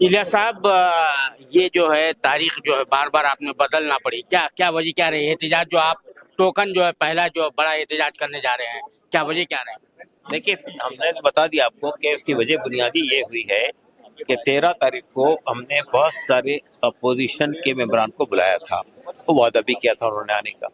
इलियास साहब, ये जो है तारीख जो है बार बार आपने बदलना पड़ी, क्या क्या वजह क्या रही? एहतजाज जो आप टोकन जो है पहला जो बड़ा एहतजाज करने जा रहे हैं, क्या वजह क्या रही? देखिए, हमने तो बता दिया आपको कि उसकी वजह बुनियादी ये हुई है कि 13 तारीख को हमने बहुत सारे अपोजिशन के मेंबरान को बुलाया था। वो वादा भी किया था उन्होंने आने का,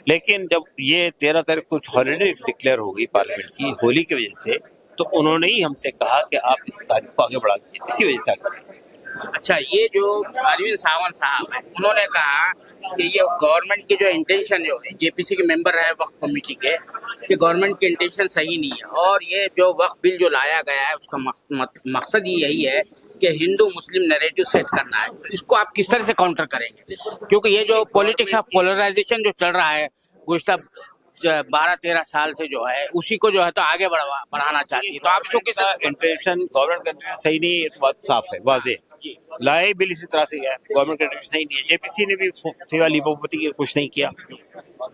लेकिन जब ये 13 तारीख को हॉलीडे डिक्लेयर हो गई पार्लियामेंट की होली की वजह से, तो उन्होंने ही हमसे कहा कि आप इस तारीख को आगे बढ़ा दीजिए। इसी वजह से आगे बढ़ा। अच्छा, ये जो अरविंद सावंत साहब है, उन्होंने कहा कि ये गवर्नमेंट की जो इंटेंशन जो है, जेपीसी के मेंबर है वक्फ कमेटी के, कि गवर्नमेंट की इंटेंशन सही नहीं है और ये जो वक्फ बिल जो लाया गया है उसका मकसद ही यही है कि हिंदू मुस्लिम नैरेटिव सेट करना है। तो इसको आप किस तरह से काउंटर करेंगे? क्योंकि ये जो पॉलिटिक्स ऑफ पोलराइजेशन जो चल रहा है गुज़श्ता 12-13 साल से जो है, उसी को जो है तो आगे बढ़ाना चाहती है, तो आप इसको किस इंटेंशन गवर्नमेंट का इंटेंशन सही नहीं है, ये तो बात साफ है, वाजे है। लाए बिल इसी तरह से है, गवर्नमेंट का इंटेंशन सही नहीं है। जेपीसी ने भी सेवा लिपोपति के कुछ नहीं किया,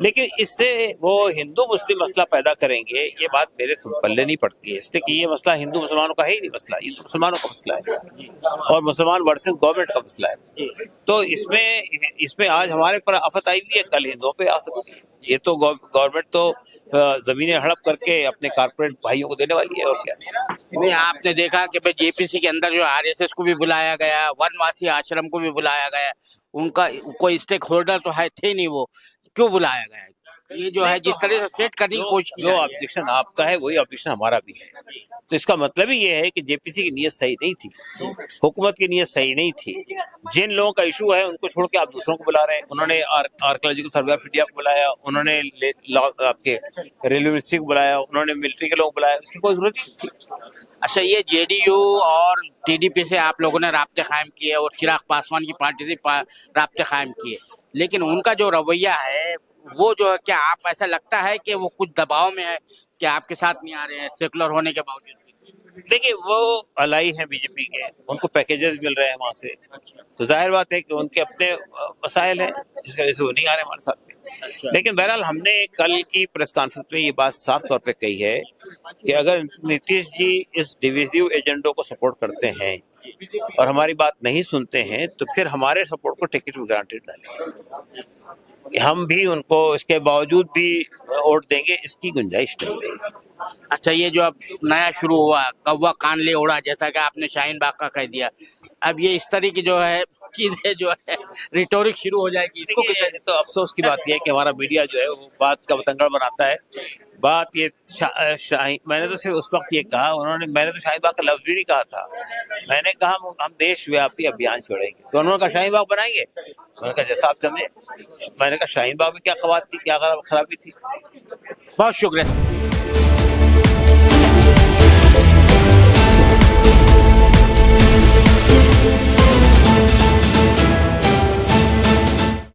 लेकिन इससे वो हिंदू मुस्लिम मसला पैदा करेंगे, ये बात मेरे पल्ले नहीं पड़ती है। इसलिए कि ये मसला हिंदू मुसलमानों का है ही नहीं मसला, ये तो मुसलमानों का मसला है और मुसलमान वर्सेस गवर्नमेंट का मसला है। तो इसमें आज हमारे पर आफत आई हुई है, कल हिंदुओं पे आ सकती है। ये तो गवर्नमेंट तो जमीनें हड़प करके अपने कारपोरेट भाइयों को देने वाली है, और क्या। नहीं, आपने देखा कि भाई जेपीसी के अंदर जो आरएसएस को भी बुलाया गया, वनवासी आश्रम को भी बुलाया गया, उनका कोई स्टेक होल्डर तो है थे नहीं, वो क्यों बुलाया गया? ये जो है जिस तरह से सेट करने की कोशिश की जो जा रही है। ऑब्जेक्शन आपका है वही ऑब्जेक्शन हमारा भी है। तो इसका मतलब ही ये है कि जेपीसी की नीयत सही नहीं थी, हुकूमत की नीयत सही नहीं थी। जिन लोगों का इशू है उनको छोड़ के आप दूसरों को बुला रहे हैं। उन्होंने आर्कियोलॉजिकल सर्वे ऑफ इंडिया को बुलाया, उन्होंने आपके रेलवे मिनिस्ट्री को बुलाया, उन्होंने मिलिट्री के लोगों को बुलाया, उसकी कोई जरूरत नहीं थी। अच्छा, ये जेडीयू और टीडीपी से आप लोगों ने राब्ते कायम किए और चिराग पासवान की पार्टी से राब्ते कायम किए, लेकिन उनका जो रवैया है वो जो है, क्या आप ऐसा लगता है कि वो कुछ दबाव में है कि आपके साथ नहीं आ रहे हैं सेकुलर होने के बावजूद भी? देखिए, वो अलाई हैं बीजेपी के, उनको पैकेजेस मिल रहे हैं वहां से, तो जाहिर बात है कि उनके अपने मसाइल हैं जिसकी वजह से वो नहीं आ रहे हमारे साथ में। लेकिन बहरहाल हमने कल की प्रेस कॉन्फ्रेंस में ये बात साफ तौर पे कही है कि अगर नीतीश जी इस डिविजिव एजेंडो को सपोर्ट करते हैं और हमारी बात नहीं सुनते हैं, तो फिर हमारे सपोर्ट को टेक इट फॉर ग्रांटेड डालें। हम भी उनको इसके बावजूद भी वोट देंगे, इसकी गुंजाइश नहीं रहेगी। अच्छा, ये जो अब नया शुरू हुआ कौवा कान ले उड़ा, जैसा कि आपने शाहीन बाग का कह दिया, अब ये इस तरह की जो है चीजें जो है रिटोरिक शुरू हो जाएगी, इसको देखिए, तो अफसोस की बात यह है कि हमारा मीडिया जो है वो बात का बतंगड़ बनाता है। बात ये मैंने तो सिर्फ उस वक्त ये कहा, मैंने तो शाहीन बाग का लफ्ज भी नहीं कहा था। मैंने कहा हम देशव्यापी अभियान छोड़ेंगे, तो उन्होंने कहा शाहीन बाग बनाएंगे। मैंने कहा जैसा आप समझे। मैंने कहा शाहीन बाग में क्या खराबी थी। बहुत शुक्रिया।